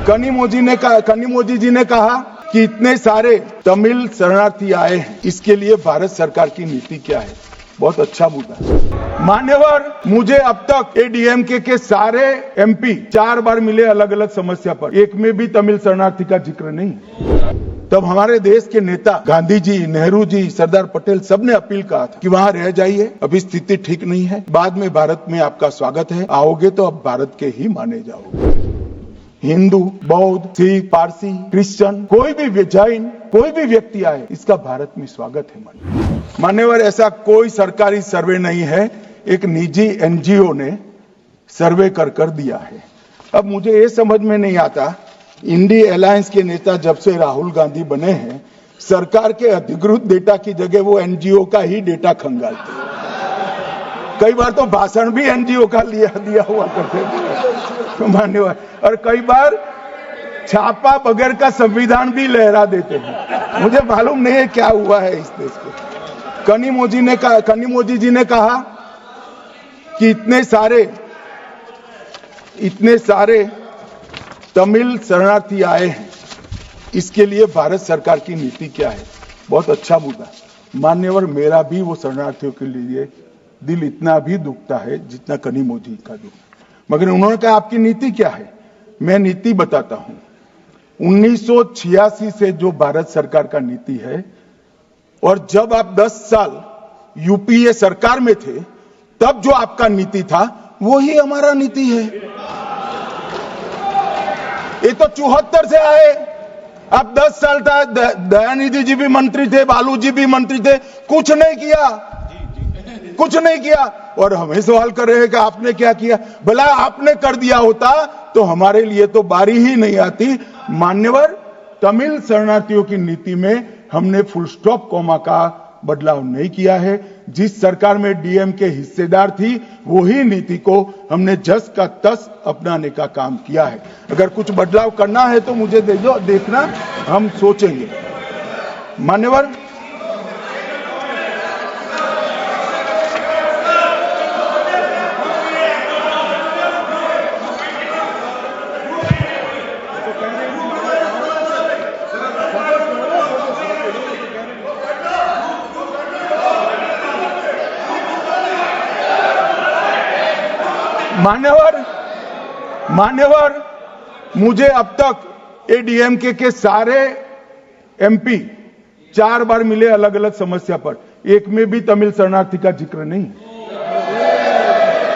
मोदी जी ने कहा कि इतने सारे तमिल शरणार्थी आए हैं, इसके लिए भारत सरकार की नीति क्या है। बहुत अच्छा मुद्दा है। मान्यवर, मुझे अब तक एडीएमके के सारे एमपी 4 बार मिले अलग अलग समस्या पर, एक में भी तमिल शरणार्थी का जिक्र नहीं। तब हमारे देश के नेता गांधी जी, नेहरू जी, सरदार पटेल सबने अपील कहा था कि वहां रह जाइए, अभी स्थिति ठीक नहीं है, बाद में भारत में आपका स्वागत है, आओगे तो अब भारत के ही माने जाओगे। हिंदू, बौद्ध, सिख, पारसी, क्रिश्चियन, कोई भी जैन, कोई भी व्यक्ति आए, इसका भारत में स्वागत है। मान्यवर, ऐसा कोई सरकारी सर्वे नहीं है, एक निजी एनजीओ ने सर्वे कर दिया है। अब मुझे ये समझ में नहीं आता, इंडी अलायंस के नेता जब से राहुल गांधी बने हैं, सरकार के अधिकृत डेटा की जगह वो एनजीओ का ही डेटा खंगालते हैं। कई बार तो भाषण भी एनजीओ का दिया हुआ करते थे मान्यवर, और कई बार छापा बगैर का संविधान भी लहरा देते हैं। मुझे मालूम नहीं है क्या हुआ है इस देश को। कनी मोदी जी ने कहा कि इतने सारे तमिल शरणार्थी आए हैं, इसके लिए भारत सरकार की नीति क्या है। बहुत अच्छा मुद्दा। मान्यवर, मेरा भी वो शरणार्थियों के लिए दिल इतना भी दुखता है जितना कनी मोदी का दुख। मगर उन्होंने कहा आपकी नीति क्या है। मैं नीति बताता हूं। 1986 से जो भारत सरकार का नीति है, और जब आप 10 साल यूपीए सरकार में थे, तब जो आपका नीति था वही हमारा नीति है। ये तो 74 से आए, अब 10 साल था, दयानिधि जी भी मंत्री थे, बालू जी भी मंत्री थे, कुछ नहीं किया। और हमें सवाल कर रहे हैं कि आपने क्या किया। भला आपने कर दिया होता तो हमारे लिए तो बारी ही नहीं आती। मान्यवर, तमिल शरणार्थियों की नीति में हमने फुल स्टॉप कॉमा का बदलाव नहीं किया है। जिस सरकार में डीएमके हिस्सेदार थी, वही नीति को हमने जस का तस अपनाने का काम किया है। अगर कुछ बदलाव करना है तो मुझे देखना, हम सोचेंगे। मान्यवर, मुझे अब तक एडीएमके के सारे एमपी 4 बार मिले अलग अलग समस्या पर, एक में भी तमिल शरणार्थी का जिक्र नहीं।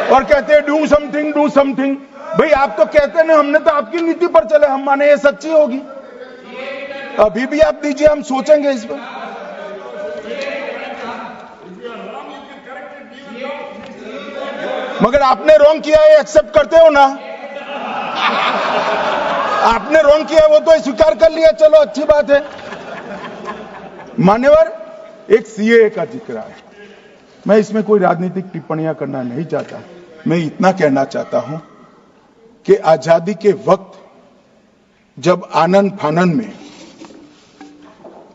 और कहते हैं डू समथिंग। भाई, आप तो कहते ना, हमने तो आपकी नीति पर चले, हम माने ये सच्ची होगी। अभी भी आप दीजिए, हम सोचेंगे इस पर। मगर आपने रॉन्ग किया है, एक्सेप्ट करते हो ना। आपने रॉन्ग किया वो तो स्वीकार कर लिया, चलो अच्छी बात है। मान्यवर, एक सीएए का जिक्र है। मैं इसमें कोई राजनीतिक टिप्पणियां करना नहीं चाहता। मैं इतना कहना चाहता हूं कि आजादी के वक्त जब आनन फानन में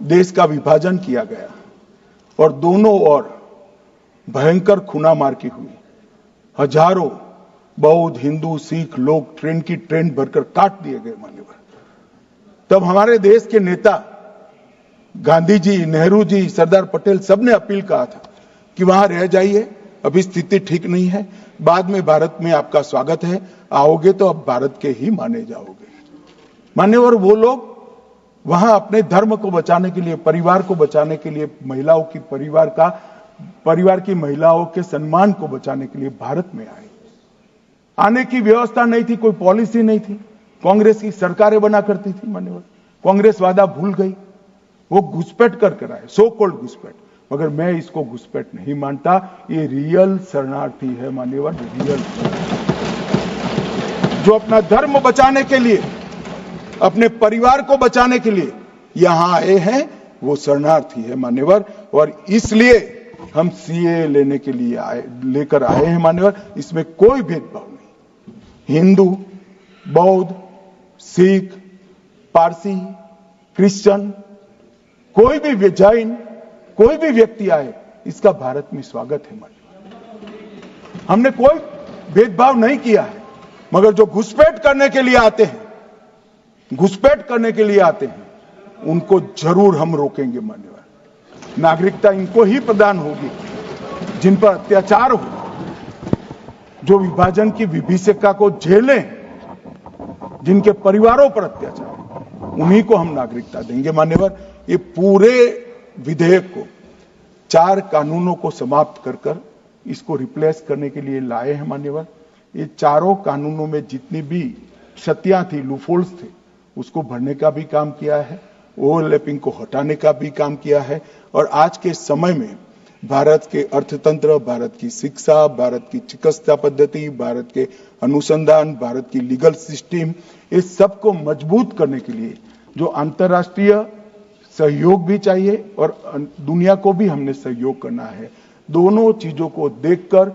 देश का विभाजन किया गया और दोनों ओर भयंकर खूनामार की हुई, हजारों बौद्ध, हिंदू, सिख लोग ट्रेन भरकर काट दिए गए। मान्यवर, तब हमारे देश के नेता गांधी जी, नेहरू जी, सरदार पटेल सबने अपील कहा था कि वहां रह जाइए, अभी स्थिति ठीक नहीं है, बाद में भारत में आपका स्वागत है, आओगे तो अब भारत के ही माने जाओगे। मान्यवर, वो लोग वहां अपने धर्म को बचाने के लिए, परिवार को बचाने के लिए, महिलाओं की परिवार की महिलाओं के सम्मान को बचाने के लिए भारत में आए। आने की व्यवस्था नहीं थी, कोई पॉलिसी नहीं थी। कांग्रेस की सरकारें बना करती थी। मान्यवर, कांग्रेस वादा भूल गई, वो घुसपैठ कर आए, सो कॉल्ड घुसपैठ। मगर मैं इसको घुसपैठ नहीं मानता, ये रियल शरणार्थी है। मान्यवर, रियल, जो अपना धर्म बचाने के लिए, अपने परिवार को बचाने के लिए यहां आए हैं, वो शरणार्थी है। मान्यवर, और इसलिए हम सीए लेने के लिए लेकर आए हैं। मान्यवर, इसमें कोई भेदभाव नहीं। हिंदू, बौद्ध, सिख, पारसी, क्रिश्चियन, कोई भी जैन, कोई भी व्यक्ति आए, इसका भारत में स्वागत है। मान्यवर, हमने कोई भेदभाव नहीं किया है। मगर जो घुसपैठ करने के लिए आते हैं, घुसपैठ करने के लिए आते हैं, उनको जरूर हम रोकेंगे मान्यवर। नागरिकता इनको ही प्रदान होगी जिन पर अत्याचार हो, जो विभाजन की विभीषिका को झेलें, जिनके परिवारों पर अत्याचार, उन्हीं को हम नागरिकता देंगे मान्यवर। ये पूरे विधेयक को 4 कानूनों को समाप्त कर इसको रिप्लेस करने के लिए लाए हैं मान्यवर। ये चारों कानूनों में जितनी भी क्षतियां थी, लूफोल्स थे, उसको भरने का भी काम किया है, ओवरलैपिंग को हटाने का भी काम किया है। और आज के समय में भारत के अर्थतंत्र, भारत की शिक्षा, भारत की चिकित्सा पद्धति, भारत के अनुसंधान, भारत की लीगल सिस्टम, इस सब को मजबूत करने के लिए जो अंतर्राष्ट्रीय सहयोग भी चाहिए और दुनिया को भी हमने सहयोग करना है। दोनों चीजों को देखकर,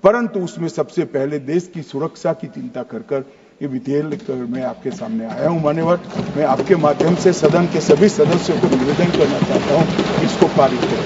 परंतु उसमें सबसे पहले देश की सुरक्षा की चिंता कर ये विधेयक लेकर मैं आपके सामने आया हूं मान्यवर। मैं आपके माध्यम से सदन के सभी सदस्यों को निवेदन करना चाहता हूं, इसको पारित करें।